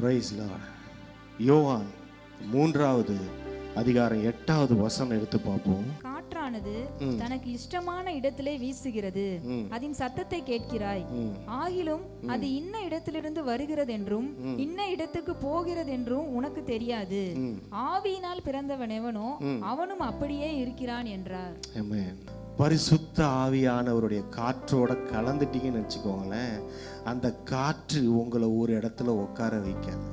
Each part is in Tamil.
Price Lord. யோவான் 3வது அதிகாரம் 8வது வசனம் எடுத்து பார்ப்போம். காற்றானது தனக்கு இஷ்டமான இடத்திலே வீசுகிறது, அதன் சத்தத்தை கேட்கிறாய், ஆகிலும் அது இன்ன இடத்திலிருந்து வருகிறது என்றும் இன்ன இடத்துக்கு போகிறது என்றும் உனக்கு தெரியாது. ஆவியினால் பிறந்தவன் எவனோ அவனும் அப்படியே இருக்கிறான் என்றார். ஆமென். பரிசுத்த ஆவியானவருடைய காற்றோட கலந்துட்டீங்கன்னு வச்சுக்கோங்களேன், அந்த காற்று உங்களை ஒரு இடத்துல உட்கார வைக்காது.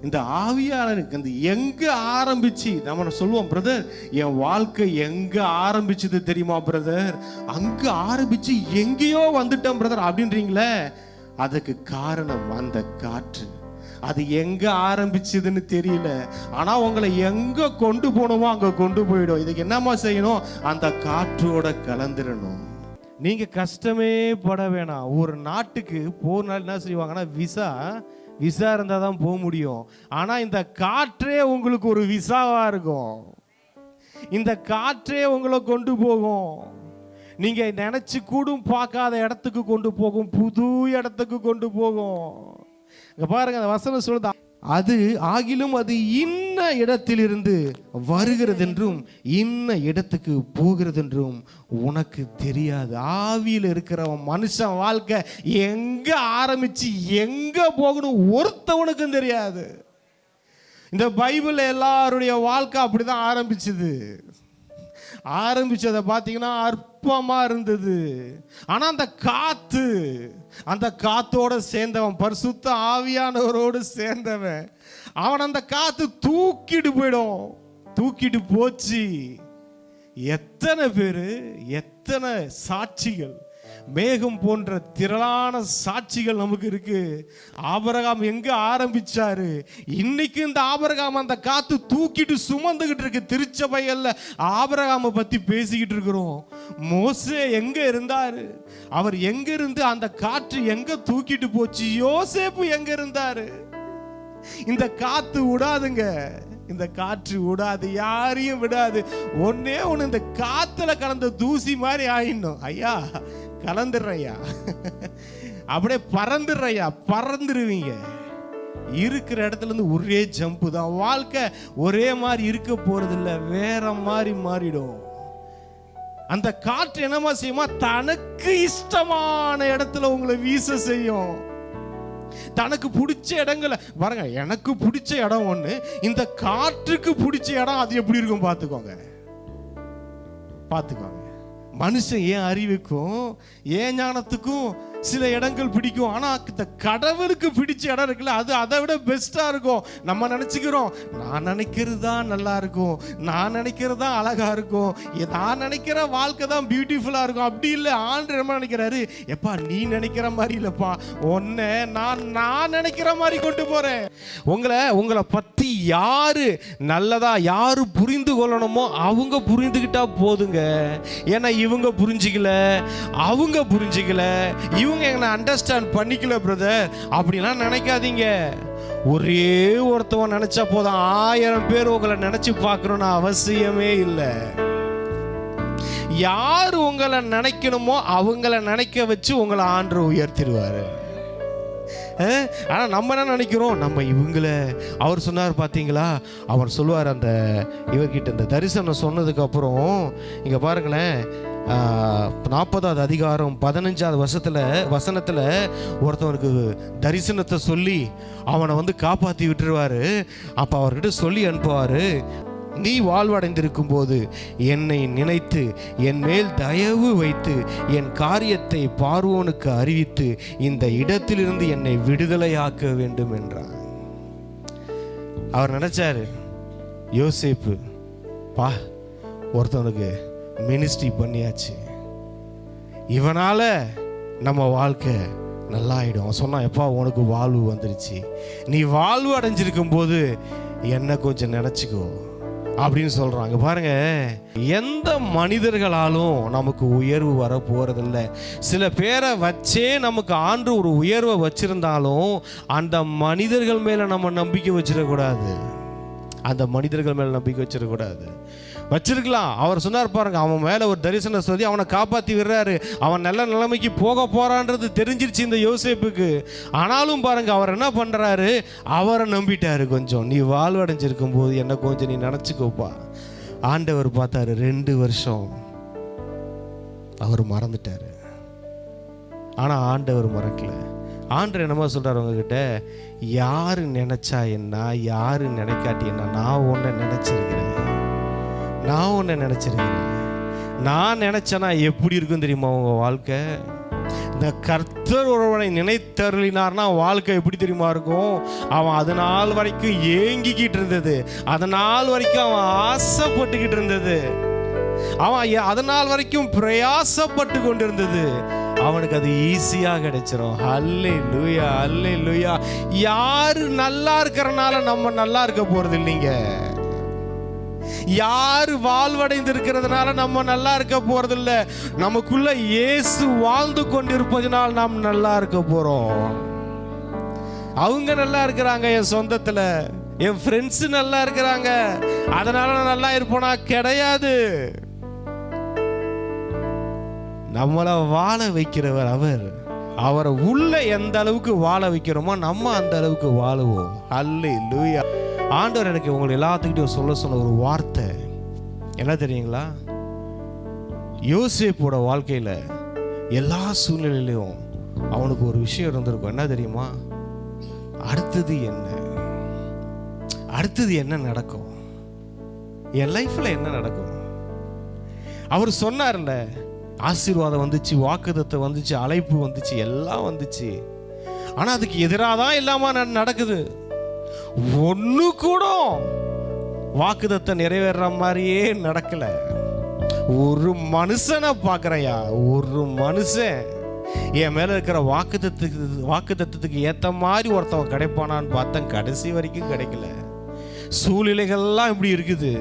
இந்த ஆவியானவருக்கு அந்த எங்க ஆரம்பிச்சு நம்ம சொல்லுவோம், பிரதர் என் வாழ்க்கை எங்க ஆரம்பிச்சது தெரியுமா பிரதர், அங்க ஆரம்பிச்சு எங்கேயோ வந்துட்டேன் பிரதர் அப்படின்றீங்களே, அதுக்கு காரணம் அந்த காற்று. அது எங்க ஆரம்பிச்சதுன்னு தெரியல, ஆனா உங்களை எங்க கொண்டு போகணுமோ அங்க கொண்டு போயிடும். இதுக்கு என்னமா செய்யணும், அந்த காற்றோட கலந்துடணும். நீங்க கஷ்டமே பட வேணாம். ஒரு நாட்டுக்கு போனாலும் என்ன செய்வாங்கன்னா விசா இருந்தால் தான் போக முடியும். ஆனால் இந்த காற்றே உங்களுக்கு ஒரு விசாவா இருக்கும். இந்த காற்றே உங்களை கொண்டு போகும். நீங்க நினைச்சு கூடும் பார்க்காத இடத்துக்கு கொண்டு போகும், புது இடத்துக்கு கொண்டு போகும். இங்க பாருங்க, அந்த வசனம் சொல்லுது, அது ஆகிலும் அது இன்ன இடத்திலிருந்து வருகிறது என்றும் இன்ன இடத்துக்கு போகிறது என்றும் உனக்கு தெரியாது. ஆவியில் இருக்கிறவன் மனுஷன் வாழ்க்கை எங்க ஆரம்பிச்சு எங்க போகணும் ஒருத்தவனுக்கும் தெரியாது. இந்த பைபிள் எல்லாருடைய வாழ்க்கை அப்படிதான் ஆரம்பிச்சதை பார்த்தீங்கன்னா அற்பமா இருந்தது. ஆனா அந்த காத்தோட சேர்ந்தவன், பரிசுத்த ஆவியானவரோடு சேர்ந்தவன், அவன் அந்த காத்து தூக்கிட்டு போச்சு. எத்தனை பேரு, எத்தனை சாட்சிகள், மேகம் போன்ற திரளான சாட்சிகள் நமக்கு இருக்கு. ஆபிரகாம் எங்க ஆரம்பிச்சாரு, இன்னைக்கு இந்த ஆபிரகாம் அந்த காத்து தூக்கிட்டு சுமந்துகிட்டு இருக்கு. திருச்சபையல்ல ஆபிரகாமை பத்தி பேசிக்கிட்டு இருக்கிறோம். மோசே எங்க இருந்தாரு, அவர் எங்க இருந்து அந்த காற்று எங்க தூக்கிட்டு போச்சு. யோசேப்பு எங்க இருந்தாரு. இந்த காத்து விடாதுங்க, இந்த காற்று விடாது, யாரையும் விடாது. ஒன்னே ஒண்ணு, இந்த காத்துல கலந்த தூசி மாதிரி ஆயிடணும். ஐயா கலந்துடுறையா, அப்படியே பறந்துருவீங்க. இருக்கிற இடத்துல இருந்து ஒரே ஜம்பு தான். வாழ்க்கை ஒரே மாதிரி இருக்க போறது இல்லை, வேற மாதிரி மாறிடும். அந்த காற்று என்னமா செய்யுமா, தனக்கு இஷ்டமான இடத்துல உங்களை வீச செய்யும். தனக்கு பிடிச்ச இடங்களை பாருங்க. எனக்கு பிடிச்ச இடம் ஒண்ணு, இந்த காற்றுக்கு பிடிச்ச இடம் அது எப்படி இருக்கும் பார்த்துக்கோங்க. மனுஷன் ஏன் அறிவுக்கும் ஏன் ஞானத்துக்கும் சில இடங்கள் பிடிக்கும், ஆனா இந்த கடவுளுக்கு பிடிச்ச இடம் இருக்குல்ல, அது அதை விட பெஸ்டா இருக்கும். நம்ம நினைச்சுக்கிறோம், நான் நினைக்கிறது தான் நல்லா இருக்கும், நான் நினைக்கிறது தான் அழகா இருக்கும், நான் நினைக்கிற வாழ்க்கை தான் பியூட்டிஃபுல்லா இருக்கும். அப்படி இல்லை, ஆண்டு என்ன நினைக்கிறாரு, எப்பா நீ நினைக்கிற மாதிரி இல்லப்பா, உன்னை நான் நினைக்கிற மாதிரி கொண்டு போறேன். உங்களை பத்தி யாரு நல்லதா யாரு புரிந்து கொள்ளணுமோ அவங்க புரிந்துகிட்டா போதுங்க. ஏன்னா இவங்க புரிஞ்சிக்கல, அவங்க புரிஞ்சிக்கல, இவங்க என்ன அண்டர்ஸ்டாண்ட் பண்ணிக்கல பிரதர் அப்படிலாம் நினைக்காதீங்க. ஒரே ஒருத்தவன் நினைச்சா போதும், 1000 பேர் உங்களை நினைச்சு பார்க்கணும்னு அவசியமே இல்லை. யார் உங்களை நினைக்கணுமோ அவங்கள நினைக்க வச்சு உங்களை ஆண்டவர் உயர்த்திடுவாரு. ஆனா நம்ம என்ன நினைக்கிறோம், நம்ம இவங்கள, அவர் சொன்னார் பாத்தீங்களா, அவர் சொல்லுவார் அந்த இவர்கிட்ட இந்த தரிசனம் சொன்னதுக்கு அப்புறம் இங்க பாருங்களேன், 40வது அதிகாரம் 15வது வசனத்துல ஒருத்தவனுக்கு தரிசனத்தை சொல்லி அவனை காப்பாத்தி விட்டுருவாரு. அப்ப அவர்கிட்ட சொல்லி அனுப்புவாரு, நீ வாழ்வடைந்திருக்கும் போது என்னை நினைத்து என் மேல் தயவு வைத்து என் காரியத்தை பார்வோனுக்கு அறிவித்து இந்த இடத்திலிருந்து என்னை விடுதலையாக்க வேண்டும் என்றார். அவர் நினைச்சாரு, யோசேப்பு ஒருத்தவனுக்கு மினிஸ்ட்ரி பண்ணியாச்சு, இவனால நம்ம வாழ்க்கை நல்லா ஆயிடும். அவன் சொன்னான், எப்பா உனக்கு வாழ்வு வந்துருச்சு, நீ வாழ்வு அடைஞ்சிருக்கும் போது என்ன கொஞ்சம் நினைச்சுக்கோ அப்படின்னு சொல்றாங்க. பாருங்க, எந்த மனிதர்களாலும் நமக்கு உயர்வு வர போறதில்லை. சில பேரை வச்சே நமக்கு ஆண்டு ஒரு உயர்வை வச்சிருந்தாலும் அந்த மனிதர்கள் மேல நம்ம நம்பிக்கை வச்சிடக்கூடாது. வச்சிருக்கலாம். அவர் சொன்னார் பாருங்க, அவன் மேலே ஒரு தரிசனம் சொல்லி அவனை காப்பாற்றி விடுறாரு. அவன் நல்ல நிலைமைக்கு போக போறான்றது தெரிஞ்சிருச்சு இந்த யோசேப்புக்கு. ஆனாலும் பாருங்க, அவர் என்ன பண்றாரு, அவரை நம்பிட்டாரு. கொஞ்சம் நீ வாழ்வடைஞ்சிருக்கும் போது என்ன கொஞ்சம் நீ நினச்சிக்கோப்பா. ஆண்டவர் பார்த்தாரு, 2 வருஷம் அவர் மறந்துட்டாரு. ஆனால் ஆண்டவர் மறக்கல. ஆண்டவர் என்னமா சொல்றாரு உங்ககிட்ட, யாரு நினைச்சா என்ன, யாரு நினைக்காட்டி என்ன, நான் உன்னை நினைச்சிருக்கிறேன். நான் நினைச்சேன்னா எப்படி இருக்கும் தெரியுமா உங்க வாழ்க்கை? இந்த கர்த்தர் ஒருவனை நினைத்தருளினார்னா வாழ்க்கை எப்படி தெரியுமா இருக்கும்? அவன் அது நாள் வரைக்கும் ஏங்கிக்கிட்டு இருந்தது, அது நாள் வரைக்கும் அவன் ஆசைப்பட்டுக்கிட்டு இருந்தது, அவன் அதனால் வரைக்கும் பிரயாசப்பட்டு கொண்டிருந்தது, அவனுக்கு அது ஈஸியா கிடைச்சிரும். அல்லேலூயா, அல்லேலூயா. யாரு நல்லா இருக்கிறனால நம்ம நல்லா இருக்க போறது இல்லைங்க. யாரு வாழ்வடைந்து இருக்கிறதுனால நம்ம நல்லா இருக்க போறது இல்ல. நமக்குள்ள இயேசு வாழ்ந்து கொண்டிருப்பதனால் நாம் நல்லா இருக்க போறோம். அவங்க நல்லா இருக்கிறாங்க, என் சொந்தத்துல என் ஃப்ரெண்ட்ஸ் நல்லா இருக்கிறாங்க, அதனால நான் நல்லா இருப்போனா? கிடையாது. நம்மளை வாழ வைக்கிறவர் அவர். அவரை உள்ள எந்த அளவுக்கு வாழ வைக்கிறோமோ நம்ம அந்த அளவுக்கு வாழுவோம். அல்லேலூயா. ஆண்டவர் எனக்கு உங்களை எல்லாத்துக்கிட்டையும் சொல்ல ஒரு வார்த்தை என்ன தெரியுங்களா? யோசேப்போட வாழ்க்கையில எல்லா சூழ்நிலையிலும் அவனுக்கு ஒரு விஷயம் இருந்திருக்கும். என்ன தெரியுமா? அடுத்தது என்ன நடக்கும், என் லைஃப்ல என்ன நடக்கும்? அவர் சொன்னார்ல, ஆசீர்வாதம் வந்துச்சு, வாக்குத்தத்தம் வந்துச்சு, அழைப்பு வந்துச்சு, எல்லாம் வந்துச்சு. ஆனா அதுக்கு எதிராக தான் இல்லாம நடக்குது. ஒண்ணு கூட வாக்குத்தத்தம் நிறைவேற மாதிரியே நடக்கல. ஒரு மனுஷனை பார்க்கறையா, ஒரு மனுஷன் என் மேல இருக்கிற வாக்குத்தத்தத்துக்கு ஏத்த மாதிரி ஒருத்தவன் கிடைப்பானான்னு பார்த்தேன், கடைசி வரைக்கும் கிடைக்கல. சூழ்நிலைகள்லாம் இப்படி இருக்குது,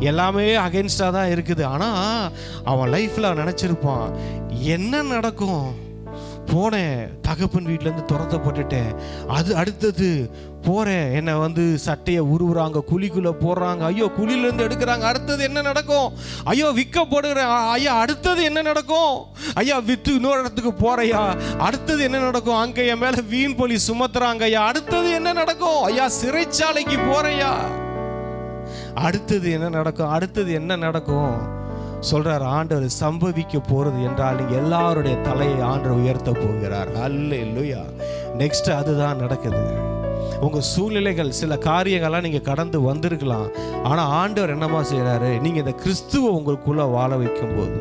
எல்லாமே அகைன்ஸ்டா தான் இருக்குது. ஆனா அவன் லைஃப்ல நினைச்சிருப்பான், என்ன நடக்கும்? போனேன், தகப்பன் வீட்டிலேருந்து துரத்தப்பட்டுட்டேன், அது அடுத்தது போறேன், என்னை சட்டையை உருவுறாங்க, குழிக்குள்ள போடுறாங்க, ஐயோ குழியிலேருந்து எடுக்கிறாங்க, அடுத்தது என்ன நடக்கும்? ஐயோ விற்கப்படுகிறேன், ஐயா அடுத்தது என்ன நடக்கும்? ஐயா விற்று இன்னொரு இடத்துக்கு போறையா, அடுத்தது என்ன நடக்கும்? அங்கே என் மேலே வீண் பழி சுமத்துறாங்க, ஐயா அடுத்தது என்ன நடக்கும்? ஐயா சிறைச்சாலைக்கு போறையா, அடுத்தது என்ன நடக்கும்? சொல்றார் ஆண்டவர், சம்பவிக்க போறது என்றால் நீங்க எல்லாருடைய தலையை ஆண்டவர் உயர்த்த போகிறார். அல்லேலூயா. நெக்ஸ்ட் அதுதான் நடக்குது. உங்க சூழ்நிலைகள், சில காரியங்கள்லாம் நீங்க கடந்து வந்திருக்கலாம். ஆனா ஆண்டவர் என்னமா செய்யறாரு, நீங்க இந்த கிறிஸ்துவை உங்களுக்குள்ள வாழ வைக்கும் போது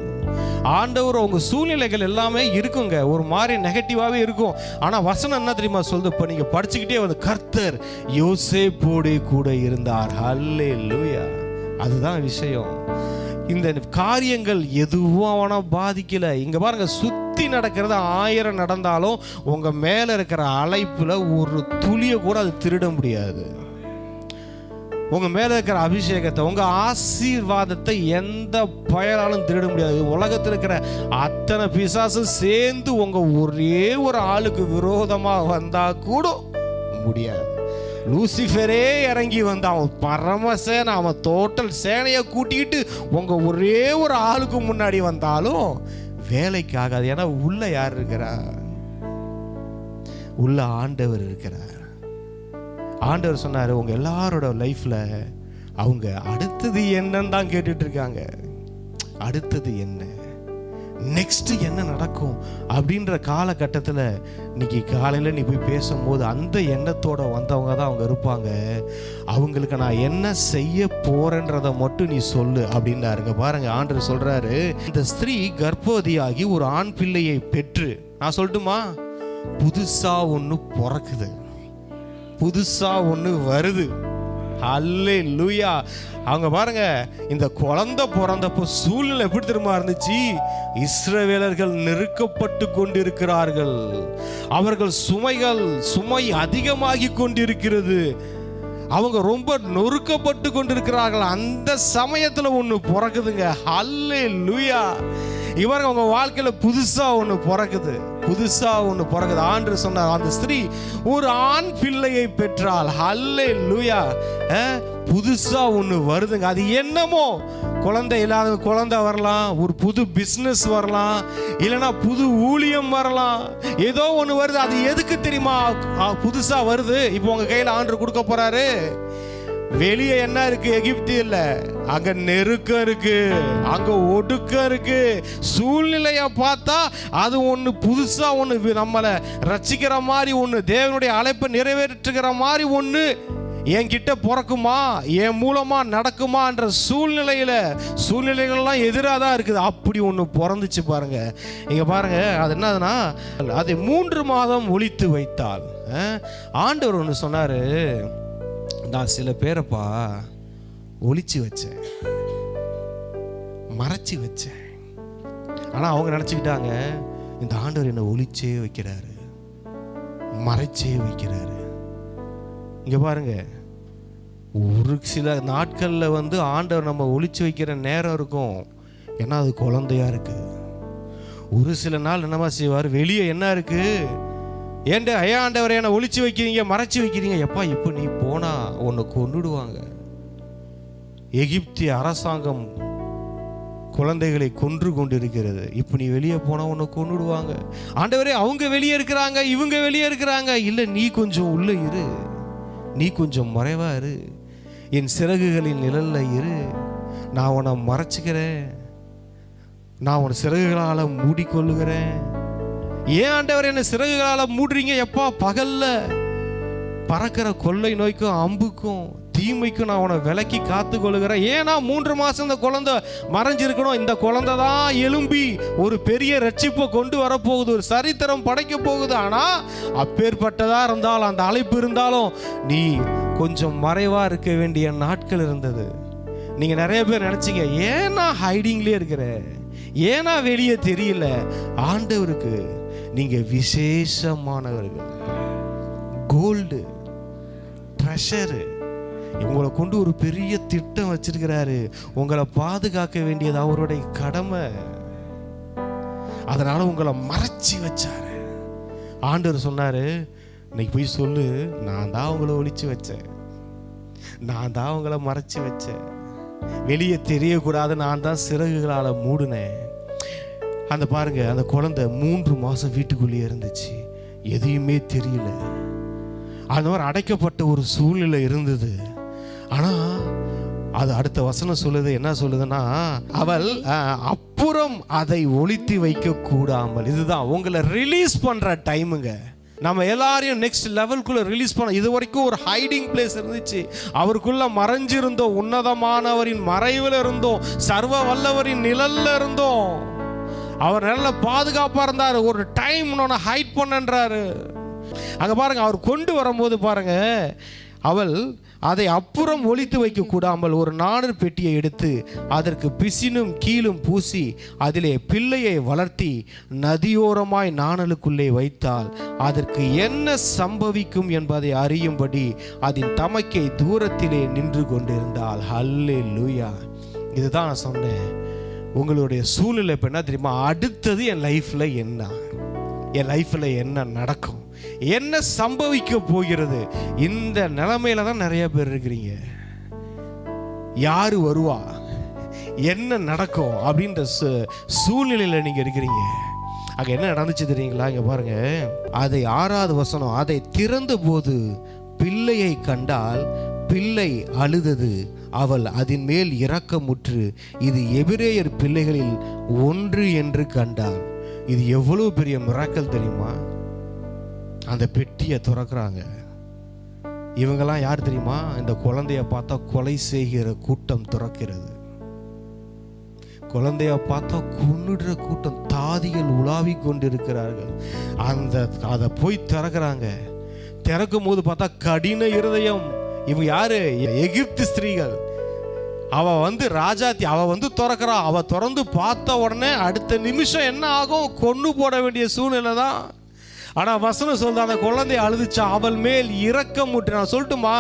ஆண்டவர் உங்க சூழ்நிலைகள் எல்லாமே இருக்குங்க, ஒரு மாதிரி நெகட்டிவாவே இருக்கும். ஆனா வசனம் என்ன தெரியுமா சொல்லுது? இப்ப நீங்க படிச்சுக்கிட்டே கர்த்தர் யோசேப்போடு கூட இருந்தார். அல்லேலூயா. அதுதான் விஷயம். இந்த காரியங்கள் எதுவும் அவனை பாதிக்கல. இங்க பாருங்க, சுத்தி நடக்கிறது 1000 நடந்தாலும் உங்க மேல இருக்கிற அழைப்புல ஒரு துளிய கூட அது திருட முடியாது. உங்க மேல இருக்கிற அபிஷேகத்தை, உங்க ஆசீர்வாதத்தை எந்த பயனாலும் திருட முடியாது. உலகத்தில் இருக்கிற அத்தனை பிசாசும் சேர்ந்து உங்க ஒரே ஒரு ஆளுக்கு விரோதமா வந்தா கூட முடியாது. லூசிஃபரே இறங்கி வந்து அவன் பரமசேனை, அவன் டோட்டல் சேனையை கூட்டிக்கிட்டு உங்க ஒரே ஒரு ஆளுக்கு முன்னாடி வந்தாலும் வேலைக்கு ஆகாது. ஏன்னா உள்ள யார் இருக்கிறா? உள்ள ஆண்டவர் இருக்கிறார். ஆண்டவர் சொன்னாரு, உங்க எல்லாரோட லைஃப்ல அவங்க அடுத்தது என்னன்னு தான் கேட்டுட்டு இருக்காங்க. அடுத்தது என்ன, நெக்ஸ்ட் என்ன நடக்கும் அப்படின்ற காலகட்டத்தில் இன்னைக்கு காலையில் நீ போய் பேசும்போது அந்த எண்ணத்தோட வந்தவங்க தான் அவங்க இருப்பாங்க. அவங்களுக்கு நான் என்ன செய்ய போறேன்றதை மட்டும் நீ சொல்லு அப்படின்னாருங்க. பாருங்க, ஆண்டவர் சொல்றாரு, இந்த ஸ்திரீ கர்ப்பவதியாகி ஒரு ஆண் பிள்ளையை பெற்று, நான் சொல்லட்டுமா, புதுசா ஒன்று பிறக்குது, புதுசா ஒன்று வருது. அல்லேலூயா. அவங்க பாருங்க, இந்த குழந்தை பிறந்தப்போ சூழ்நிலை எப்படி தெரியுமா இருந்துச்சு? இஸ்ரவேலர்கள் நெருக்கப்பட்டு கொண்டிருக்கிறார்கள், அவர்கள் சுமை அதிகமாகி கொண்டிருக்கிறது, அவங்க ரொம்ப நொறுக்கப்பட்டு கொண்டிருக்கிறார்கள். அந்த சமயத்துல ஒண்ணு பிறக்குதுங்க. அல்லேலூயா. இவங்க அவங்க வாழ்க்கையில புதுசா ஒண்ணு பிறக்குது. ஆண்டவர் சொன்னார், அந்த ஸ்திரீ ஒரு ஆண் பிள்ளையை பெற்றாள். அல்லேலூயா. புதுசா ஒண்ணு வருதுங்க. அது என்னமோ, குழந்தை இல்லாத குழந்தை வரலாம், ஒரு புது பிசினஸ் வரலாம், இல்லைன்னா புது ஊழியம் வரலாம், ஏதோ ஒண்ணு வருது. அது எதுக்கு தெரியுமா புதுசா வருது? இப்போ உங்க கையில ஆண்டவர் கொடுக்க போறாரு. வெளியே என்ன இருக்கு? எகிப்து இல்ல, அங்க நெருக்கம் இருக்கு, அங்க ஒடுக்கம் இருக்கு. சூழ்நிலைய பார்த்தா அது ஒண்ணு புதுசா ஒண்ணு நம்மளை ரட்சிக்கிற மாதிரி ஒண்ணு, தேவனுடைய அழைப்பை நிறைவேற்றுகிற மாதிரி ஒண்ணு என்கிட்ட பிறக்குமா, என் மூலமா நடக்குமான்ற சூழ்நிலைகள்லாம் எதிராக தான் இருக்குது. அப்படி ஒன்று பிறந்துச்சு பாருங்க. இங்க பாருங்க, அது என்னதுன்னா, அதை 3 மாதம் ஒளித்து வைத்தால். ஆண்டவர் ஒன்று சொன்னாரு, நான் சில பேரைப்பா ஒளிச்சு வச்சேன், மறைச்சி வச்சேன். ஆனா அவங்க நினைச்சுக்கிட்டாங்க, இந்த ஆண்டவர் என்னை ஒளிச்சே வைக்கிறாரு, மறைச்சே வைக்கிறாரு. இங்க பாருங்க, ஒரு சில நாட்கள்ல ஆண்டவர் நம்ம ஒளிச்சு வைக்கிற நேரம் இருக்கும், ஏன்னா அது குழந்தையா இருக்கு. ஒரு சில நாள் என்னமா செய்வார், வெளியே என்ன இருக்கு, ஏன்டா ஐயா ஆண்டவரை என்னை ஒளிச்சு வைக்கிறீங்க, மறைச்சு வைக்கிறீங்க, எப்பா இப்போ நீ போனா உன்னை கொன்னுடுவாங்க. எகிப்திய அரசாங்கம் குழந்தைகளை கொன்று கொண்டு இருக்கிறது, இப்போ நீ வெளியே போனா உன்னை கொன்னுடுவாங்க. ஆண்டவரே, அவங்க வெளியே இருக்கிறாங்க, இவங்க வெளியே இருக்கிறாங்க, இல்லை நீ கொஞ்சம் உள்ள இரு, நீ கொஞ்சம் மறைவா இரு, என் சிறகுகளின் நிழல்ல இரு, நான் உன்னை மறைச்சுக்கிறேன், நான் உன் சிறகுகளால் மூடிக்கொள்ளுகிறேன். ஏன் ஆண்டவர் என்ன சிறகுகளால் மூடுறீங்க? எப்பா பகல்ல பறக்கிற கொள்ளை நோய்க்கும் அம்புக்கும் தீமைக்கும் நான் உன்னை விலக்கி காத்து கொள்ளுகிறேன். ஏன்னா 3 மாசம் இந்த குழந்தை மறைஞ்சிருக்கணும். இந்த குழந்தை தான் எழும்பி ஒரு பெரிய ரட்சிப்பை கொண்டு வரப்போகுது, ஒரு சரித்திரம் படைக்க போகுது. ஆனா அப்பேற்பட்டதா இருந்தாலும், அந்த அழைப்பு இருந்தாலும், நீ கொஞ்சம் மறைவா இருக்க வேண்டிய நாட்கள் இருந்தது. நீங்க நிறைய பேர் நினைச்சீங்க, ஏன்னா ஹைடிங்லேயே இருக்கிற, ஏன்னா வெளியே தெரியல. ஆண்டவருக்கு நீங்க விசேஷமானவர்கள், கோல்டு ட்ரெஷரு. உங்களை கொண்டு ஒரு பெரிய திட்டம் வச்சிருக்கிறாரு, உங்களை பாதுகாக்க வேண்டியது அவருடைய கடமை. அதனால உங்களை மறைச்சி வச்சாரு. ஆண்டவர் சொன்னாரு, இன்னைக்கு போய் சொல்லு, நான் தான் உங்களை ஒளிச்சு வச்சேன், நான் தான் உங்களை மறைச்சி வச்சேன், வெளியே தெரியக்கூடாது, நான் தான் சிறகுகளால் மூடினேன். அந்த பாருங்க, அந்த குழந்தை 3 மாசம் வீட்டுக்குள்ளேயே இருந்துச்சு, எதையுமே தெரியல. அந்த மாதிரி அடைக்கப்பட்ட ஒரு சூழ்நிலை இருந்தது. ஆனா அது அடுத்த வசனம் சொல்லுது, என்ன சொல்லுதுன்னா, அவள் அப்புறம் அதை ஒளித்து வைக்க கூடாமல். இதுதான் உங்களை ரிலீஸ் பண்ற டைமுங்க. நம்ம எல்லாரையும் நெக்ஸ்ட் லெவலுக்குள்ள ரிலீஸ் பண்ண. இது வரைக்கும் ஒரு ஹைடிங் பிளேஸ் இருந்துச்சு, அவருக்குள்ள மறைஞ்சிருந்தோம், உன்னதமானவரின் மறைவில் இருந்தோம், சர்வ வல்லவரின் நிழல்ல இருந்தோம். அவர் நல்ல பாதுகாப்பா இருந்தாரு. ஒரு டைம் உன்னை ஹைட் பண்ணன்றாரு. அங்க பாருங்க, அவர் கொண்டு வரும்போது பாருங்க, அவள் அதை அப்புறம் ஒளித்து வைக்க கூடாமல் ஒரு நாணர் பெட்டியை எடுத்து அதற்கு பிசினும் கீழும் பூசி அதிலே பிள்ளையை வளர்த்தி நதியோரமாய் நாணலுக்குள்ளே வைத்தால் அதற்கு என்ன சம்பவிக்கும் என்பதை அறியும்படி அதன் தமக்கை தூரத்திலே நின்று கொண்டிருந்தாள். ஹல்லேலூயா. இதுதான் நான் சொன்னேன், உங்களுடைய சூழ்நிலை இப்போ என்ன தெரியுமா, அடுத்தது என் லைஃப்ல என்ன, என் லைஃப்ல என்ன நடக்கும், என்ன சம்பவிக்க போகிறது, இந்த நிலைமையில தான் நிறைய பேர் இருக்கிறீங்க. யாரு வருவா, என்ன நடக்கும் அப்படின்ற சூழ்நிலையில நீங்க இருக்கிறீங்க. அங்க என்ன நடந்துச்சு தெரியுங்களா? இங்க பாருங்க, அதை 6வது வசனம், அதை திறந்த போது பிள்ளையை கண்டால் பிள்ளை அழுதது, அவள் அதன் மேல் இரக்கமுற்று இது எபிரேயர் பிள்ளைகளில் ஒன்று என்று கண்டாள். இது எவ்வளவு பெரிய மிராக்கல் தெரியுமா? அந்த பெட்டியை திறக்கிறாங்க. இவங்கெல்லாம் யார் தெரியுமா? இந்த குழந்தைய பார்த்தா கொலை செய்கிற கூட்டம் திறக்கிறது, குழந்தைய பார்த்தா கொன்னுடுற கூட்டம், தாதிகள் உலாவி கொண்டிருக்கிறார்கள். அதை போய் திறக்கிறாங்க. திறக்கும் போது பார்த்தா கடின இருதயம். இவங்க யாரு? எகிப்து ஸ்திரீகள். அவ ராஜாத்தி, அவ திறக்கிறா. அவ திறந்து பார்த்த உடனே அடுத்த நிமிஷம் என்ன ஆகும்? கொன்னு போட வேண்டிய சூழ்நிலை தான். ஆனா வசனம் சொல்ற, அந்த குழந்தை அழுதுச்சா, அவள் மேல் இரக்கம் முட்டு. நான் சொல்லட்டுமா,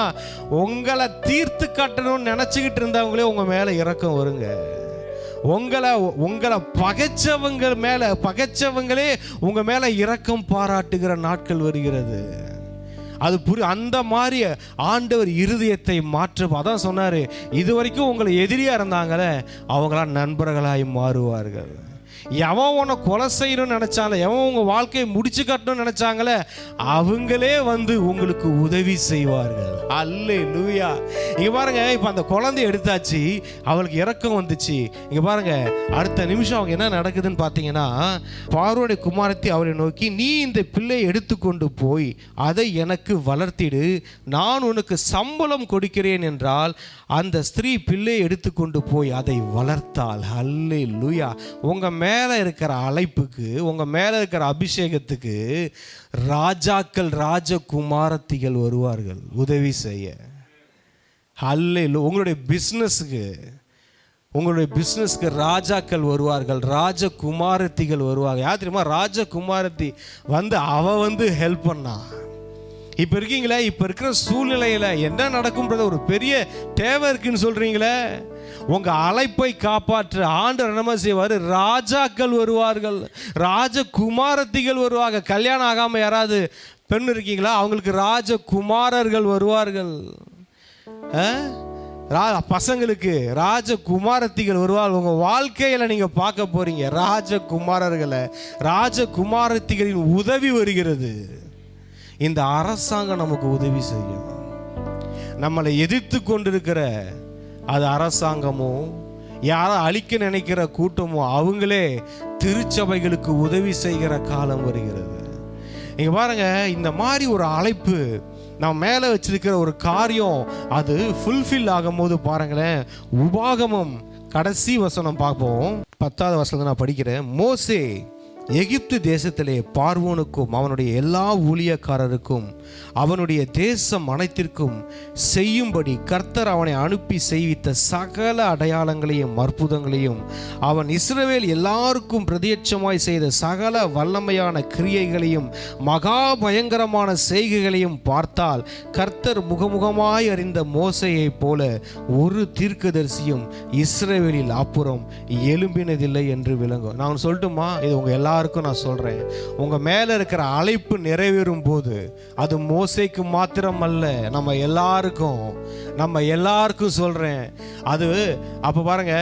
உங்களை தீர்த்து கட்டணும்னு நினைச்சுக்கிட்டு இருந்தவங்களே உங்க மேல இரக்கம் வருங்க. உங்களை பகைச்சவங்களே உங்க மேல இரக்கம் பாராட்டுகிற நாட்கள் வருகிறது. அது அந்த மாதிரி ஆண்டவர் இருதயத்தை மாற்ற, அதான் சொன்னாரு, இது வரைக்கும் உங்களை எதிரியா இருந்தாங்களே அவங்களா நண்பர்களாய் மாறுவார்கள். எவன் உன்னை கொலை செய்யணும்னு நினைச்சால, எவன் உங்க வாழ்க்கையை முடிச்சு கட்டணும்னு நினைச்சாங்களே அவங்களே வந்து உங்களுக்கு உதவி செய்வார்கள். அல்லேலூயா. இங்க பாருங்க, இப்ப அந்த குழந்தை எடுத்தாச்சு, அவளுக்கு இரக்கம் வந்துச்சு. இங்க பாருங்க, அடுத்த நிமிஷம் அவங்க என்ன நடக்குதுன்னு பார்த்தீங்கன்னா, பார்வோனுடைய குமாரத்தி அவரை நோக்கி, நீ இந்த பிள்ளையை எடுத்துக்கொண்டு போய் அதை எனக்கு வளர்த்திடு, நான் உனக்கு சம்பளம் கொடுக்கிறேன் என்றால் அந்த ஸ்திரீ பிள்ளையை எடுத்துக்கொண்டு போய் அதை வளர்த்தாள். அல்லேலூயா. உங்க மேலே இருக்கிற அழைப்புக்கு, உங்க மேலே இருக்கிற அபிஷேகத்துக்கு ராஜாக்கள் ராஜகுமாரத்திகள் வருவார்கள் உதவி செய்ய. அல்லேலூயா. உங்களுடைய பிஸ்னஸ்க்கு ராஜாக்கள் வருவார்கள், ராஜகுமாரத்திகள் வருவாங்க. யார் தெரியுமா? ராஜகுமாரத்தி வந்து அவ வந்து ஹெல்ப் பண்ணா. இப்போ இருக்கீங்களே, இப்போ இருக்கிற சூழ்நிலையில் என்ன நடக்கும்ன்றது ஒரு பெரிய தேவை இருக்குன்னு சொல்றீங்களே, உங்க அழைப்பை காப்பாற்ற ஆண்டவர் என்ன செய்வார்? ராஜாக்கள் வருவார்கள், ராஜகுமாரத்திகள் வருவாங்க. கல்யாணம் ஆகாம யாராவது பெண் இருக்கீங்களா? அவங்களுக்கு ராஜகுமாரர்கள் வருவார்கள். பசங்களுக்கு ராஜகுமாரத்திகள் வருவார்கள். உங்க வாழ்க்கையில நீங்க பார்க்க போறீங்க ராஜகுமாரர்களை, ராஜகுமாரத்திகளின் உதவி வருகிறது. இந்த அரசாங்கம் நமக்கு உதவி செய்யும். நம்மளை எதிர்த்து கொண்டிருக்கிற அது அரசாங்கமோ, யாரோ அழிக்க நினைக்கிற கூட்டமோ, அவங்களே திருச்சபைகளுக்கு உதவி செய்கிற காலம் வருகிறது. இங்க பாருங்க, இந்த மாதிரி ஒரு அழைப்பு நம்ம மேலே வச்சிருக்கிற ஒரு காரியம் அது ஃபுல்ஃபில் ஆகும் போது பாருங்களேன், உபாகமம் கடைசி வசனம் பார்ப்போம். 10வது வசனத்தை நான் படிக்கிறேன். மோசே எகிப்து தேசத்திலே பார்வோனுக்கும் அவனுடைய எல்லா ஊழியக்காரருக்கும் அவனுடைய தேசம் அனைத்திற்கும் செய்யும்படி கர்த்தர் அவனை அனுப்பி செய்வித்த சகல அடையாளங்களையும் அற்புதங்களையும் அவன் இஸ்ரவேல் எல்லாருக்கும் பிரத்யட்சமாய் செய்த சகல வல்லமையான கிரியைகளையும் மகா பயங்கரமான செய்கைகளையும் பார்த்தால் கர்த்தர் முகமுகமாய் அறிந்த மோசேயைப் போல ஒரு தீர்க்கதரிசியும் இஸ்ரவேலில் அப்புறம் எழும்பினதில்லை என்று விளங்கும். நான் சொல்லட்டுமா? இது உங்க எல்லாருக்கும் நான் சொல்றேன். உங்க மேல இருக்கிற அழைப்பு நிறைவேறும் போது அது மோசேக்கு மாத்திரம் அல்ல, நம்ம எல்லாருக்கும் சொல்றேன். அது அப்ப பாருங்க,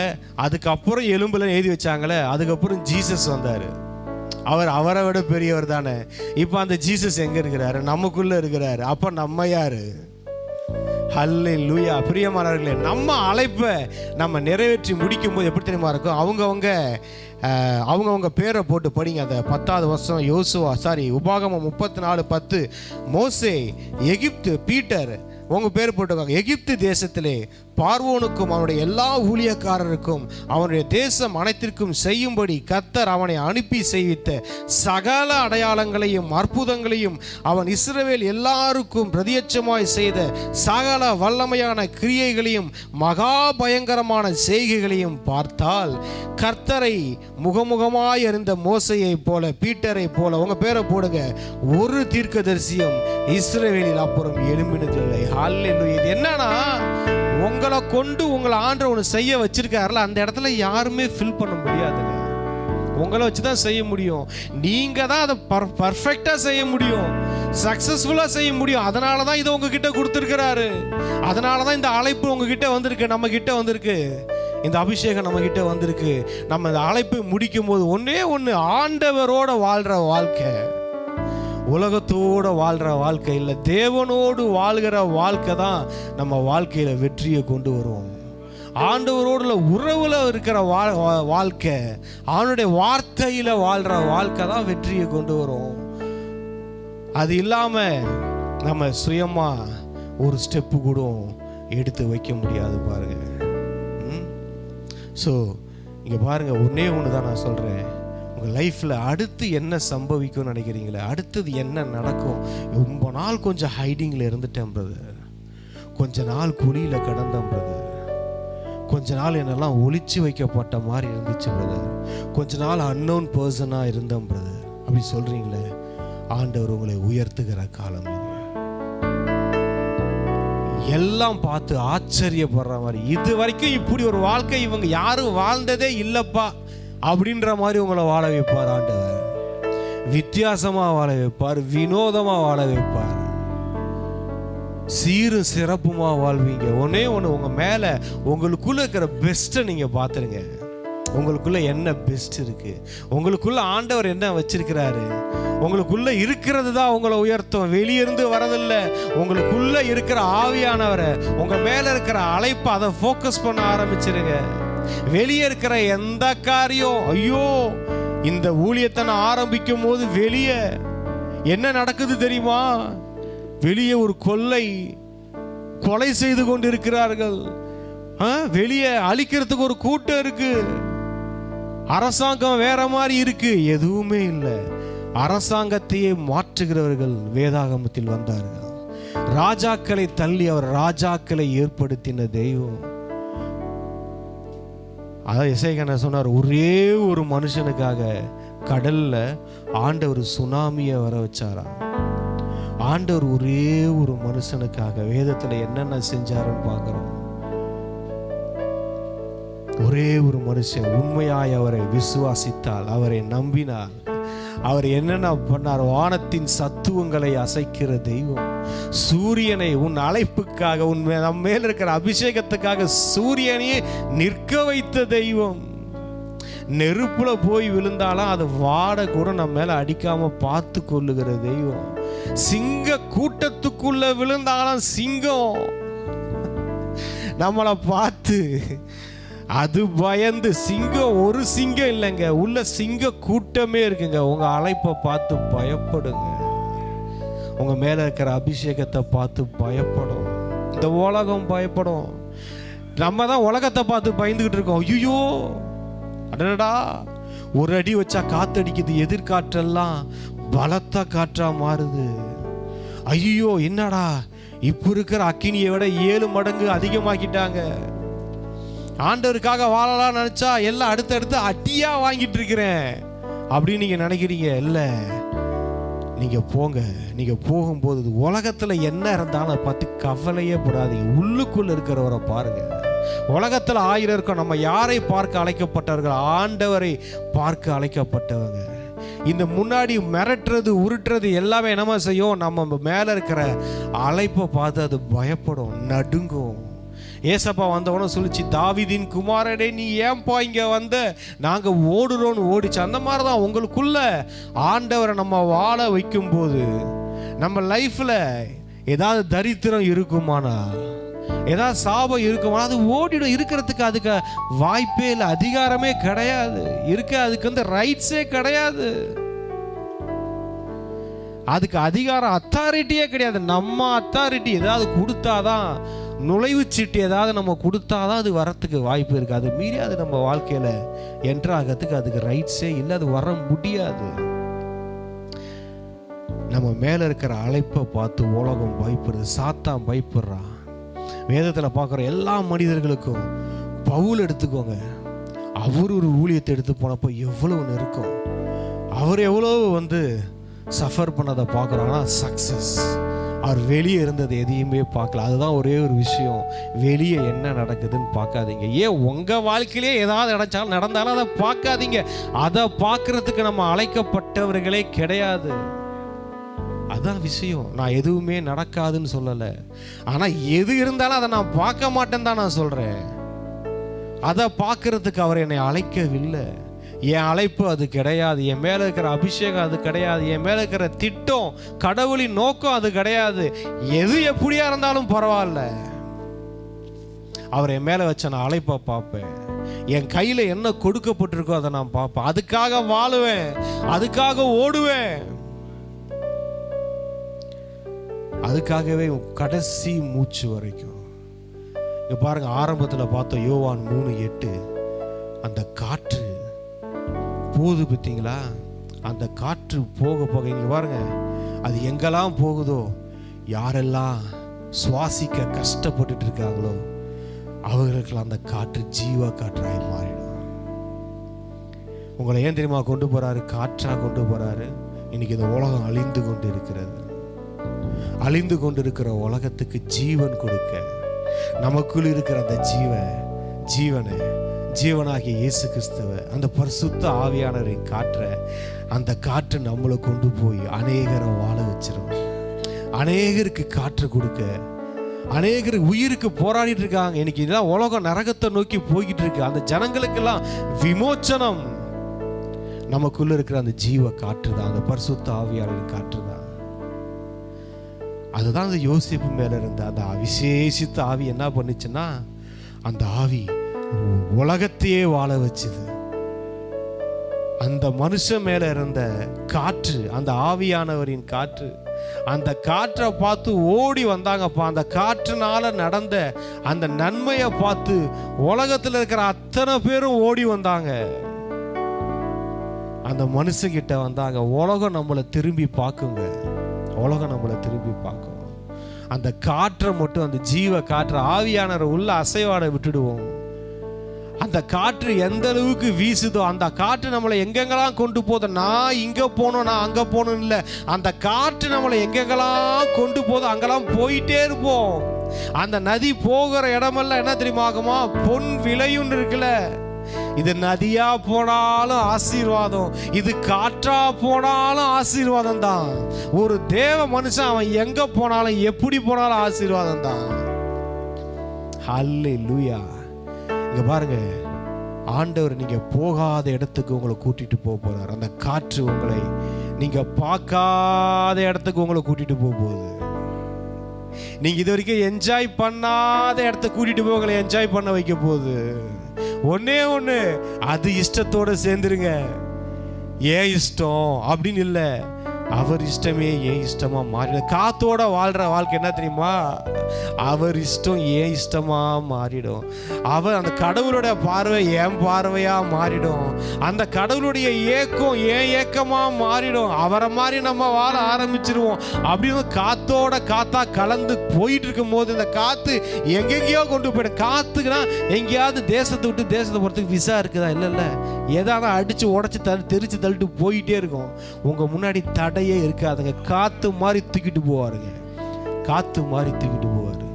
அதுக்கப்புறம் எலும்புல எழுதி வச்சாங்களே, அதுக்கப்புறம் ஜீசஸ் வந்தாரு. அவரை விட பெரியவர் தானே. இப்ப அந்த ஜீசஸ் எங்க இருக்கிறாரு? நமக்குள்ள இருக்கிறாரு. அப்ப நம்ம யாரு? ஹல்லேலூயா. பிரியமானவர்களே, நம்ம அழைப்பை நம்ம நிறைவேற்றி முடிக்கும் போது எப்படி தெரியுமா இருக்கும்? அவங்கவங்க பேரை போட்டு படிங்க. அந்த 10வது வருஷம் உபாகமம் 34:10. மோசே எகிப்து, பீட்டர் உங்க பேர் போட்டுக்காங்க. எகிப்து தேசத்திலே பார்வோனுக்கும் அவனுடைய எல்லா ஊழியக்காரருக்கும் அவனுடைய தேசம் அனைத்திற்கும் செய்யும்படி கர்த்தர் அவனை அனுப்பி செய்வித்த சகல அடையாளங்களையும் அற்புதங்களையும் அவன் இஸ்ரவேல் எல்லாருக்கும் பிரத்யட்சமாய் செய்த சகல வல்லமையான கிரியைகளையும் மகா பயங்கரமான செய்கைகளையும் பார்த்தால் கர்த்தரை முகமுகமாய் அறிந்த மோசையை போல, பீட்டரை போல உங்க பேரை போடுங்க, ஒரு தீர்க்கதரிசியும் இஸ்ரவேலில் அப்புறம் எழும்பினதில்லை. ஹல்லேலூயா. இது என்னன்னா, உங்களை கொண்டு உங்களை ஆண்டவர் ஒன்று செய்ய வச்சிருக்காருல, அந்த இடத்துல யாருமே ஃபில் பண்ண முடியாதுங்க. உங்களை வச்சு தான் செய்ய முடியும். நீங்க தான் அதை பர்ஃபெக்டா செய்ய முடியும், சக்சஸ்ஃபுல்லா செய்ய முடியும். அதனால தான் இதை உங்ககிட்ட கொடுத்துருக்கிறாரு. அதனால தான் இந்த அழைப்பு உங்ககிட்ட வந்திருக்கு, நம்ம கிட்ட வந்திருக்கு, இந்த அபிஷேகம் நம்ம கிட்ட வந்திருக்கு. நம்ம இந்த அழைப்பை முடிக்கும் போது ஒண்ணு, ஆண்டவரோட வாழ்ற வாழ்க்கை, உலகத்தோட வாழ்ற வாழ்க்கை இல்லை, தேவனோடு வாழ்கிற வாழ்க்கை தான் நம்ம வாழ்க்கையில வெற்றியை கொண்டு வரும். ஆண்டவரோட உறவுல இருக்கிற வாழ்க்கை, அவனுடைய வார்த்தையில வாழ்ற வாழ்க்கை தான் வெற்றியை கொண்டு வரும். அது இல்லாம நம்ம சுயமா ஒரு ஸ்டெப்பு கூட எடுத்து வைக்க முடியாது பாருங்க. ஸோ இங்க பாருங்க, ஒன்று தான் நான் சொல்றேன். உங்கள் லைஃப்பில் அடுத்து என்ன சம்பவிக்கும்னு நினைக்கிறீங்களே, அடுத்தது என்ன நடக்கும்? ரொம்ப நாள் கொஞ்சம் ஹைடிங்கில் இருந்துட்டேன் பிரதர், கொஞ்ச நாள் குழியில் கிடந்தேன் பிரதர், கொஞ்ச நாள் என்னெல்லாம் ஒளிச்சு வைக்கப்பட்ட மாதிரி இருந்துச்சு பிரதர், கொஞ்ச நாள் அன்னோன் பர்சனாக இருந்தேன் பிரதர், அப்படி சொல்கிறீங்களே, ஆண்டவர் உங்களை உயர்த்துகிற காலம் இது. எல்லாம் பார்த்து ஆச்சரியப்படுற மாதிரி, இது வரைக்கும் இப்படி ஒரு வாழ்க்கை இவங்க யாரும் வாழ்ந்ததே இல்லைப்பா அப்படின்ற மாதிரி உங்களை வாழ வைப்பார் ஆண்டவர். வித்தியாசமா வாழ வைப்பார், வினோதமா வாழ வைப்பார். சீரும் சிறப்புமா வாழ்வீங்க. ஒன்னே ஒன்று, உங்கள் மேலே உங்களுக்குள்ளே இருக்கிற பெஸ்ட்டை நீங்கள் பார்த்துருங்க. உங்களுக்குள்ள என்ன பெஸ்ட் இருக்கு, உங்களுக்குள்ள ஆண்டவர் என்ன வச்சிருக்கிறாரு. உங்களுக்குள்ள இருக்கிறது தான் உங்களை உயர்த்தும், வெளியிருந்து வரதில்லை. உங்களுக்குள்ள இருக்கிற ஆவியானவரை, உங்க மேல இருக்கிற அழைப்பை அதை ஃபோக்கஸ் பண்ண ஆரம்பிச்சிருங்க. வெளியே இருக்கிற எந்த காரியம், ஐயோ இந்த ஊழியத்தை நான் ஆரம்பிக்கும் போது வெளியே என்ன நடக்குது தெரியுமா? வெளியே ஒரு கொலை செய்து கொண்டு இருக்கிறார்கள், வெளியே அழிக்கிறதுக்கு ஒரு கூட்டம் இருக்கு, அரசாங்கம் வேற மாதிரி இருக்கு, எதுவுமே இல்லை. அரசாங்கத்தையே மாற்றுகிறவர்கள் வேதாகமத்தில் வந்தார்கள். ராஜாக்களை தள்ளி அவர் ராஜாக்களை ஏற்படுத்தின தெய்வம். அதான் இசைக்கண்ண சொன்னார், ஒரே ஒரு மனுஷனுக்காக கடல்ல ஆண்டவர் சுனாமியை வர வச்சாரா. ஆண்டவர் ஒரே ஒரு மனுஷனுக்காக வேதத்துல என்னென்ன செஞ்சாருன்னு பார்க்கிறோம். ஒரே ஒரு மனுஷன் உண்மையாய் அவரை விசுவாசித்தால், அவரை நம்பினார், அவர் என்னென்ன பண்ணார்? வானத்தின் சத்துவங்களை அசைக்கிற தெய்வம், சூரியனை உன் அழைப்புக்காக, நம் மேல் இருக்கிற அபிஷேகத்துக்காக சூரியனையே நிற்க வைத்த தெய்வம். நெருப்புல போய் விழுந்தாலும் அது வாட கூட நம்ம மேல அடிக்காம பார்த்து கொள்ளுகிற தெய்வம். சிங்க கூட்டத்துக்குள்ள விழுந்தாலும் சிங்கம் நம்மளை பார்த்து அது பயந்து, சிங்கம் ஒரு சிங்கம் இல்லைங்க, உள்ள சிங்க கூட்டமே இருக்குங்க. உங்க அழைப்பை பார்த்து பயப்படுங்க, உங்க மேல இருக்கிற அபிஷேகத்தை பார்த்து பயப்படும். இந்த உலகம் பயப்படும், நம்ம தான் உலகத்தை பார்த்து பயந்துகிட்டு இருக்கோம். ஐயோ அடடா, ஒரு அடி வச்சா காத்தடிக்குது, எதிர்காற்றெல்லாம் பலத்த காற்றா மாறுது. ஐயோ என்னடா இப்ப இருக்கிற அக்கினியை விட 7 மடங்கு அதிகமாக்கிட்டாங்க. ஆண்டவருக்காக வாழலாம் நினைச்சா எல்லாம் அடுத்தடுத்து அடியா வாங்கிட்டு இருக்கிறேன் அப்படின்னு நீங்க நினைக்கிறீங்க. இல்லை, நீங்க போங்க. நீங்க போகும்போது உலகத்துல என்ன இருந்தாலும் அதை பார்த்து கவலையே படாதீங்க. உள்ளுக்குள்ள இருக்கிறவரை பாருங்க. உலகத்துல 1000 இருக்கும், நம்ம யாரை பார்க்க அழைக்கப்பட்டவர்கள்? ஆண்டவரை பார்க்க அழைக்கப்பட்டவங்க. இந்த முன்னாடி மிரட்டுறது உருட்டுறது எல்லாமே என்னமா செய்யும்? நம்ம மேல இருக்கிற அழைப்பை பார்த்து அது பயப்படும், நடுங்கும். ஏசப்பா வந்தவனும் சொல்லிச்சு, தாவீதின் குமாரனே நீ ஏன்பா இங்க வந்த? நாங்க ஓடுறோன்னு ஓடிச்சு. அந்த மாதிரி தான் உங்களுக்குள்ள ஆண்டவரை நம்ம வாழ வைக்கும் போது, நம்ம லைஃப்ல ஏதாவது தரித்திரம் இருக்குமானா, ஏதாவது சாபம் இருக்குமானா அது ஓடிடும். இருக்கிறதுக்கு அதுக்கு வாய்ப்பே இல்லை, அதிகாரமே கிடையாது, அதுக்கு வந்து ரைட்ஸே கிடையாது, அதுக்கு அதிகாரம் அத்தாரிட்டியே கிடையாது. நம்ம அத்தாரிட்டி ஏதாவது கொடுத்தாதான், நுழைவு சீட்டு ஏதாவது நம்ம கொடுத்தாதான் அது வரத்துக்கு வாய்ப்பு இருக்கு. அது மீறி அது நம்ம வாழ்க்கையில என்ட்ராகிறதுக்கு அதுக்கு ரைட்ஸே இல்லை, அது வர முடியாது. நம்ம மேல இருக்கிற அழைப்பை பார்த்து உலகம் பயப்படுது, சாத்தான் பயப்படுறான். வேதத்துல பார்க்குற எல்லா மனிதர்களுக்கும், பவுல் எடுத்துக்கோங்க, அவர் ஒரு ஊழியத்தை எடுத்து போனப்போ எவ்வளவு நெருக்கம், அவர் எவ்வளவு வந்து சஃபர் பண்ணதை பார்க்குறோம். ஆனால் சக்சஸ், அவர் வெளியே இருந்தது எதையுமே பார்க்கல. அதுதான் ஒரே ஒரு விஷயம், வெளியே என்ன நடக்குதுன்னு பார்க்காதீங்க. ஏன் உங்கள் வாழ்க்கையிலே ஏதாவது நடந்தாலும் அதை பார்க்காதீங்க. அதை பார்க்கறதுக்கு நம்ம அழைக்கப்பட்டவர்களே கிடையாது. அதான் விஷயம். நான் எதுவுமே நடக்காதுன்னு சொல்லலை, ஆனால் எது இருந்தாலும் அதை நான் பார்க்க மாட்டேன்னு தான் நான் சொல்கிறேன். அதை பார்க்கறதுக்கு அவர் என்னை அழைக்கவில்லை. என் அழைப்பு அது கிடையாது, என் மேலே இருக்கிற அபிஷேகம் அது கிடையாது, என் மேலே இருக்கிற திட்டம், கடவுளின் நோக்கம் அது கிடையாது. எது எப்படியா இருந்தாலும் பரவாயில்ல, அவர் என் மேலே வச்ச நான் அழைப்பை பார்ப்பேன். என் கையில் என்ன கொடுக்கப்பட்டிருக்கோ அதை நான் பார்ப்பேன். அதுக்காக வாழுவேன், அதுக்காக ஓடுவேன், அதுக்காகவே கடைசி மூச்சு வரைக்கும். இங்க பாருங்க, ஆரம்பத்தில் பார்த்தோம் யோவான் 3:8, அந்த காற்று போகுது பார்த்தீங்களா? அந்த காற்று போக போக இங்க பாருங்க, அது எங்கெல்லாம் போகுதோ, யாரெல்லாம் சுவாசிக்க கஷ்டப்பட்டுட்டு இருக்காங்களோ அவர்களுக்கு அந்த காற்று ஜீவ காற்றாய் மாறிடும். உங்களை ஏன் தெரியுமா கொண்டு போறாரு? காற்றா கொண்டு போறாரு. இன்னைக்கு இந்த உலகம் அழிந்து கொண்டு இருக்கிறது. அழிந்து கொண்டு இருக்கிற உலகத்துக்கு ஜீவன் கொடுக்க, நமக்குள் இருக்கிற அந்த ஜீவனை, ஜீவனாகிய இயேசு கிறிஸ்துவ, அந்த பரிசுத்த ஆவியானவரை காற்ற, அந்த காற்று நம்மளை கொண்டு போய் அநேகரை வாழ வச்சிரும். அநேகருக்கு காற்று கொடுக்க அநேகர் உயிருக்கு போராடிட்டு இருக்காங்க. இன்னைக்கு இதெல்லாம் உலகம் நரகத்தை நோக்கி போய்கிட்டு இருக்கு. அந்த ஜனங்களுக்கெல்லாம் விமோச்சனம் நமக்குள்ள இருக்கிற அந்த ஜீவ காற்று தான், அந்த பரிசுத்த ஆவியானவரின் காற்று தான். அதுதான் அந்த யோசேப்பு மேல இருந்த அந்த விசேஷித்த ஆவி என்ன பண்ணுச்சுன்னா, அந்த ஆவி உலகத்தையே வாழ வச்சுது. அந்த மனுஷன் மேல இருந்த காற்று, அந்த ஆவியானவரின் காற்று, அந்த காற்றை பார்த்து ஓடி வந்தாங்கப்பா. அந்த காற்றுனால நடந்த அந்த நன்மையை பார்த்து உலகத்தில் இருக்கிற அத்தனை பேரும் ஓடி வந்தாங்க. அந்த மனுஷங்கிட்ட வந்தாங்க. உலகம் நம்மளை திரும்பி பார்க்குங்க, உலகம் நம்மளை திரும்பி பார்க்கும். அந்த காற்றை மட்டும், அந்த ஜீவ காற்றை, ஆவியானவரை உள்ள அசைவாட விட்டுடுவோம். அந்த காற்று எந்த அளவுக்கு வீசுதோ, அந்த காற்று நம்மளை எங்கெங்கெல்லாம் கொண்டு போதோ, நான் இங்கே போனோம் நான் அங்கே போகணும் இல்லை, அந்த காற்று நம்மளை எங்கெங்கெல்லாம் கொண்டு போதோ அங்கெல்லாம் போயிட்டே இருப்போம். அந்த நதி போகிற இடமெல்லாம் என்ன தெரியுமா ஆகுமா, பொன் விளையும் இருக்குல்ல. இது நதியா போனாலும் ஆசீர்வாதம், இது காற்றா போனாலும் ஆசீர்வாதம் தான். ஒரு தேவ மனுஷன் அவன் எங்க போனாலும் எப்படி போனாலும் ஆசீர்வாதம் தான். ஹல்லேலூயா. இங்க பாருங்க, ஆண்டவர் நீங்க போகாத இடத்துக்கு உங்களை கூட்டிட்டு போறார். அந்த காற்று உங்களை நீங்க பார்க்காத இடத்துக்கு உங்களை கூட்டிட்டு போகுது. நீங்க இது வரைக்கும் என்ஜாய் பண்ணாத இடத்த கூட்டிட்டு போய் உங்களை என்ஜாய் பண்ண வைக்க போகுது. ஒன்னே ஒண்ணு, அது இஷ்டத்தோட சேர்ந்துருங்க. ஏன் இஷ்டம் அப்படின்னு இல்லை, அவர் இஷ்டமே ஏன் இஷ்டமா மாறிடும். காத்தோட வாழ்ற வாழ்க்கை என்ன தெரியுமா, அவர் இஷ்டம் ஏன் இஷ்டமா மாறிடும். அவர் அந்த கடவுளுடைய பார்வை ஏன் பார்வையா மாறிடும். அந்த கடவுளுடைய ஏக்கம் ஏன் ஏக்கமா மாறிடும். அவரை மாதிரி நம்ம வாழ ஆரம்பிச்சிருவோம். அப்படின்னு காத்தோட காத்தா கலந்து போயிட்டு இருக்கும் போது இந்த காத்து எங்கெங்கேயோ கொண்டு போயிடும். காத்துக்குன்னா எங்கேயாவது தேசத்தை விட்டு தேசத்தை போறதுக்கு விசா இருக்குதா? இல்லை, ஏதாவது அடிச்சு உடச்சி தெரிச்சு தள்ளிட்டு போயிட்டே இருக்கும். உங்க முன்னாடி தடையே இருக்காதுங்க. காத்து மாதிரி தூக்கிட்டு போவாருங்க, காத்து மாதிரி தூக்கிட்டு போவாரு.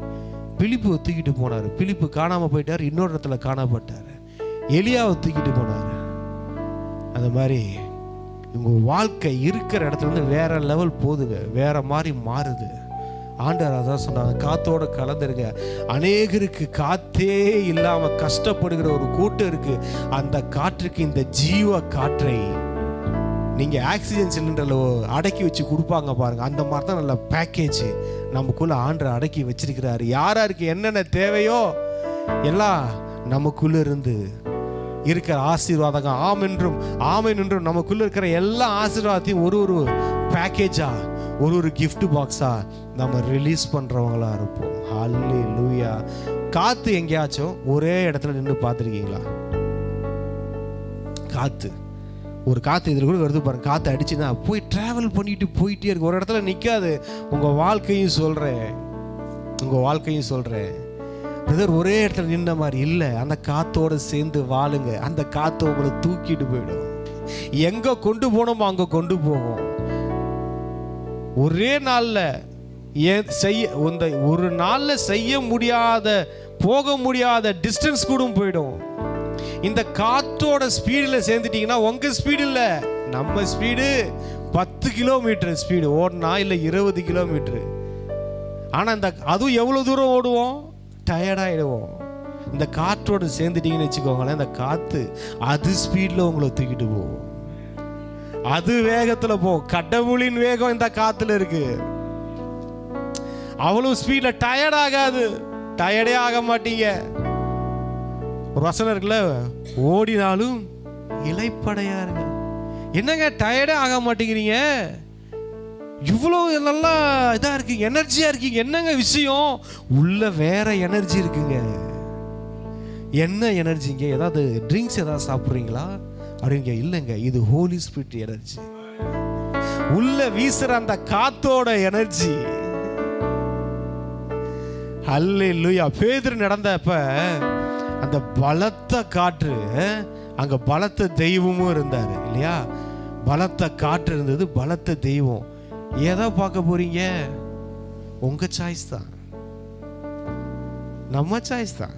பிலிப்பு தூக்கிட்டு போனாரு, பிலிப்பு காணாம போயிட்டாரு, இன்னொரு இடத்துல காணப்பட்டாரு. எலியாவை தூக்கிட்டு போனாரு. அந்த மாதிரி உங்க வாழ்க்கை இருக்கிற இடத்துல இருந்து வேற லெவல் போகுதுங்க, வேற மாதிரி மாறுது. ஆண்டவர் அதான் சொன்னாங்க, காத்தோட கலந்துருங்க. அநேகருக்கு காத்தே இல்லாம கஷ்டப்படுகிற ஒரு கூட்டம் இருக்கு. அந்த காற்றுக்கு இந்த ஜீவ காற்றை நீங்க ஆக்சிஜன் சிலிண்டர்ல அடக்கி வச்சு கொடுப்பாங்க பாருங்க, அந்த மாதிரி தான் நல்ல பேக்கேஜ் நமக்குள்ள ஆண்டவர் அடக்கி வச்சிருக்கிறாரு. யாராருக்கு என்னென்ன தேவையோ எல்லாம் நமக்குள்ள இருந்து இருக்கிற ஆசீர்வாதங்க ஆமென் என்றும் நமக்குள்ள இருக்கிற எல்லா ஆசீர்வாதத்தையும் ஒரு பேக்கேஜா, ஒரு கிஃப்ட் பாக்ஸா நம்ம ரிலீஸ் பண்றவங்களா இருப்போம். ஹல்லேலூயா. காத்து எங்கேயாச்சும் ஒரே இடத்துல நின்று பார்த்துருக்கீங்களா? காத்து, ஒரு காற்று இதில் கூட வருது பாருங்க. காற்று அடிச்சுன்னா போய் ட்ராவல் பண்ணிட்டு போயிட்டே இருக்கு, ஒரு இடத்துல நிற்காது. உங்கள் வாழ்க்கையும் சொல்கிறேன் பிரதர், ஒரே இடத்துல நின்ன மாதிரி இல்லை. அந்த காற்றோடு சேர்ந்து வாழுங்க. அந்த காற்று உங்களை தூக்கிட்டு போயிடும். எங்கே கொண்டு போனோமோ அங்கே கொண்டு போகும். ஒரே நாளில் ஒரு நாளில் செய்ய முடியாத, போக முடியாத டிஸ்டன்ஸ் கூட போயிடும். இந்த காற்றோட ஸ்பீடில் சேர்ந்துட்டீங்கன்னா உங்க ஸ்பீடு இல்லை, நம்ம ஸ்பீடு 10 கிலோமீட்டர் ஸ்பீடு ஓடனா, இல்லை 20 கிலோமீட்டரு. ஆனால் அதுவும் எவ்வளோ தூரம் ஓடுவோம், டயர்டாயிடுவோம். இந்த காற்றோடு சேர்ந்துட்டீங்கன்னு வச்சுக்கோங்களேன், இந்த காற்று அது ஸ்பீடில் உங்களை தூக்கிட்டு போகும், அது வேகத்தில் போகும். கடவுளின் வேகம் இந்த காற்றுல இருக்கு. அவ்வளோ ஸ்பீடில் டயர்ட் ஆகாது, டயர்டே ஆக மாட்டீங்க. ஒரு வசனம் இருக்குல்ல, ஓடினாலும் இளைப்படையா இருங்க. என்னங்க டயர்டே ஆக மாட்டேங்கிறீங்க, இவ்வளோ நல்லா இதாக இருக்கீங்க, எனர்ஜியாக இருக்கீங்க, என்னங்க விஷயம்? உள்ள வேற எனர்ஜி இருக்குங்க. என்ன எனர்ஜிங்க? ஏதாவது ட்ரிங்க்ஸ் ஏதாவது சாப்பிட்றீங்களா அப்படிங்க? இல்லைங்க, இது ஹோலி ஸ்பிரிட் எனர்ஜி. உள்ள வீசுற அந்த காத்தோட எனர்ஜி. ஹல்லேலூயா. பேதுரு நடந்தப்ப அந்த பலத்த காற்று, அங்க பலத்த தெய்வமும் இருந்தாரு இல்லையா? பலத்த காற்று இருந்தது, பலத்த தெய்வம். ஏதோ பார்க்க போறீங்க? உங்க சாய்ஸ் தான், நம்ம சாய்ஸ் தான்.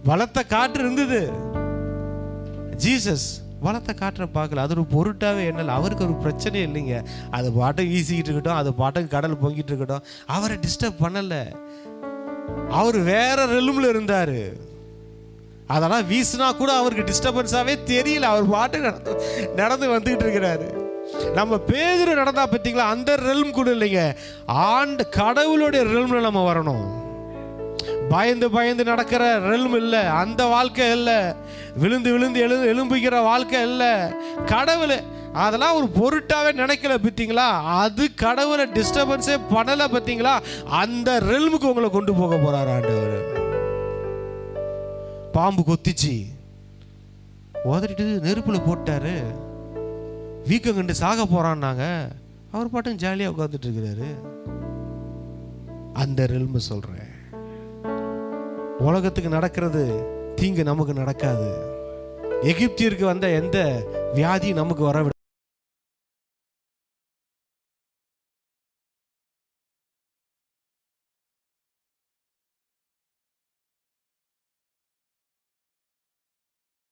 பலத்த காற்று இருந்தது, ஜீசஸ் பலத்த காற்றை பார்க்கல, அது ஒரு பொருட்டாவே என்னல. அவருக்கு ஒரு பிரச்சனை இல்லைங்க, அது பாட்டம் வீசிக்கிட்டு இருக்கட்டும், அது பாட்டம் கடல் பொங்கிட்டு இருக்கட்டும், அவரை டிஸ்டர்ப் பண்ணல. அவர் வேற ரெல்ம்ல இருந்தாரு. அதெல்லாம் வீசினா கூட அவருக்கு டிஸ்டர்பன்ஸாவே தெரியல. அவர் பாட்டு நடந்து வந்துகிட்டு இருக்கிறாரு. நம்ம பேதுரு நடந்தா பார்த்தீங்களா, அந்த ரெல்ம் கூட இல்லைங்க, கடவுளுடைய ரெல்ம்ல நம்ம வரணும். பயந்து பயந்து நடக்கிற ரெல்ம் இல்லை, அந்த வாழ்க்கை இல்லை. விழுந்து விழுந்து எழும்புகிற வாழ்க்கை இல்லை. கடவுள் அதெல்லாம் ஒரு பொருட்டாவே நினைக்கல பார்த்தீங்களா, அது கடவுளை டிஸ்டர்பன்ஸே பண்ணலை பார்த்தீங்களா, அந்த ரெல்முக்கு உங்களை கொண்டு போக போறாரு ஆண்டவர். பாம்பு கொத்திச்சு உதறிட்டு நெருப்புல போட்டாரு, வீக்கம் கண்டு சாக போறான்னாங்க, அவர் பாட்டும் ஜாலியாக உட்காந்துட்டு இருக்கிறாரு. அந்த ரெல்மு சொல்றேன். உலகத்துக்கு நடக்கிறது தீங்கு நமக்கு நடக்காது. எகிப்தியருக்கு வந்த எந்த வியாதியும் நமக்கு வர விட